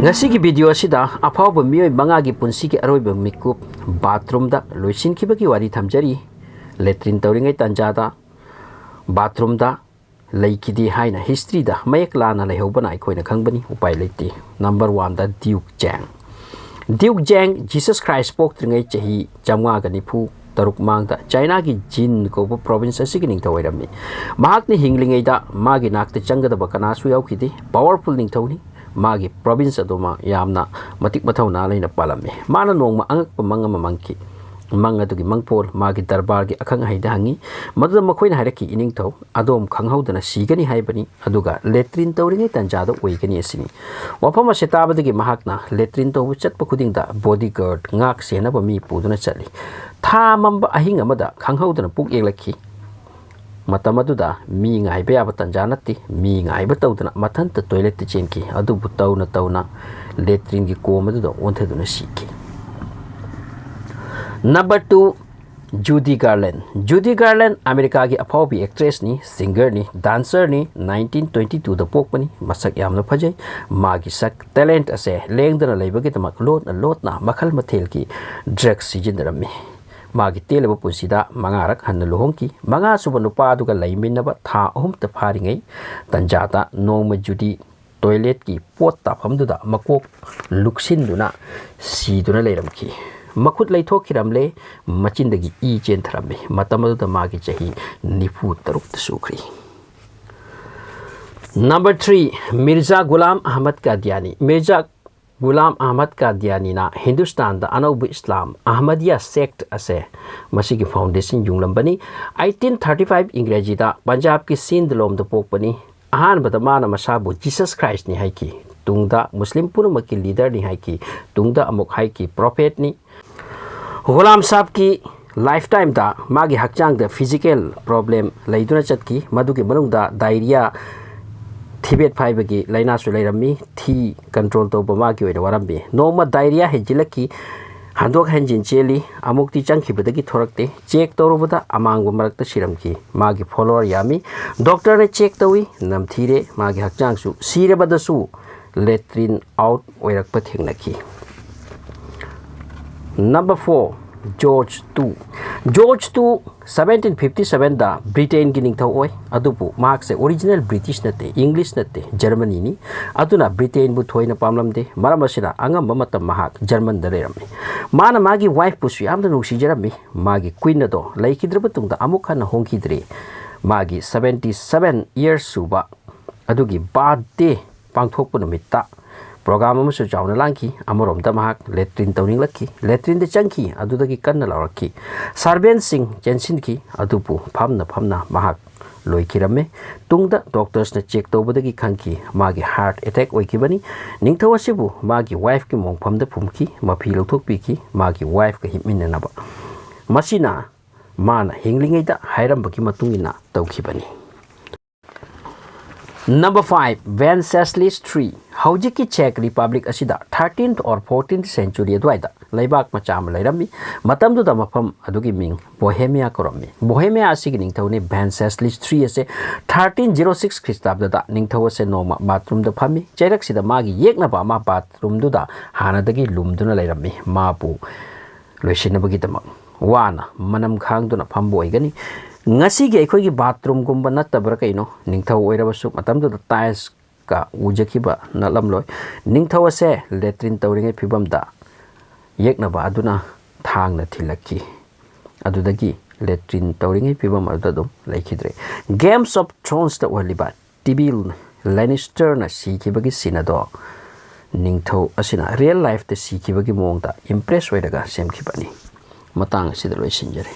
ngasi video asida afaoba mioi mangagi punsi ki aroiba mikup bathroom da loisin ki bagi wari thamjari letrin tawringai tanjada bathroom da leikidi haina history da mayak lana lehobana aikoina khangbani upai leiti. Number 1 da Duke Jang Jesus Christ pok tringai chahi jamwa gani phu taruk mangda China ki Jin ko province asigi ning thawairami mahak ni hinglingai da magi nakte changada bakana su yaukidi powerful ning thawni magi province adoma yamna matik mathau na leina palame mana nongma angak pamanga mamangki manga dugi mangpol magi darbar gi akhang haida hangi madu makoina hairaki ining thaw adom khanghaudana sigani haibani aduga letrin tawringai tanjado oigani asini wafama setabadagi mahakna letrin taw chatpa khudingda bodyguard ngak sena ba mi puduna chali tha mamba ahing amada khanghaudana puk eglaki matamaduda mi ngai be aba tanjanati mi ngai ba tawdana mathanta toilet te chenki adubu tawna letrin gi komaduda ontheduna siki. Number 2 Judy Garland America ki afaobi actress ni singer ni dancer ni 1922 da pokpani masak yamna phajai magi sak talent ase lengdana leibagi tamak lotna makhal mathel ki drugs sijindarami magi teleba punsida mangarak hanna lohongki manga suba nupa duga leiminaba tha ahum ta pharingai tanjata nongma Judy toilet ki pot ta phamduda makok luksinduna siduna leiramki makut leithokiramle machindagi e chen tharame matamadu magi chahi nifu taruk sukri. Number 3 Mirza Ghulam Ahmad Qadiani na Hindustan da anaubu Islam Ahmadiyya sect ase masigi foundation junglambani 1835 Ingreji da Punjab ki Sindh lom da pokpani ahan badamana masabu Jesus Christ ni haiki tungda Muslim purumaki leader ni haiki tungda amok haiki prophet ni Ghulam Sahab ki lifetime da magi hakchang da physical problem leiduna chatki madugi manungda diarrhea thibet phaibagi laina su leirami thi control to bama ki oida warambi noma diarrhea hejilaki handok hanjin cheli amukti changkhibadagi thorakte check torubada amangba marakta siramki magi follower yami doctor ne check tawi namthire magi hakchang su sirebada su letrin out oirakpa thengnaki. Number 4 George II 1757 da Britain ki ningthau oi adupu mark se original British nate English nate Germany ni aduna Britain bu thoina pamlamde maramasina angam matam mahak German da lerami mana magi wife pusu amda nusi jerami magi queen do laikidra batungda amukhan hongkidre magi 77 years suba adugi birthday pangthokpu numitta program amu su jauna langki amorom da mahak letrin tawning lakki letrin de changki adudagi kanna lawrakki Sarben Singh Jensen ki adupu phamna mahak loikirame tungda doctors na check tawbadagi khangki magi heart attack oikibani ningthawasibu magi wife ki mongpham da phumki mafi lothokpi ki magi wife ka himminna naba masina mana hinglingai da hairambaki matungina tawkhibani. Number 5 Wenceslas III Haujiki Czech Republic asida 13th or 14th century adwaida laibak macham lairami matamdu da mafam adugi ming Bohemia korami Bohemia asigi ningthawni Wenceslas III ase 1306 Christabda da ningthaw ase noma bathroom da phami chairak sida magi yekna ba ma bathroom du da hanadagi lumduna lairami mapu loisinabagi tamak wana manam khangduna phambo igani ngasi ge khoi gi bathroom gumba natabra kaino ningthau oirabasu matamdu da tiles ka ujakiba nalamloi ningthau ase letrin tawringai phibam da yekna ba aduna thangna thilaki adudagi letrin tawringai phibam adadum laikhidre. Games of Thrones da waliba Tywin Lannister na sikibagi sinado ningthau asina real life da sikibagi mongda impress oiraga semkhibani matang asida loisinjare.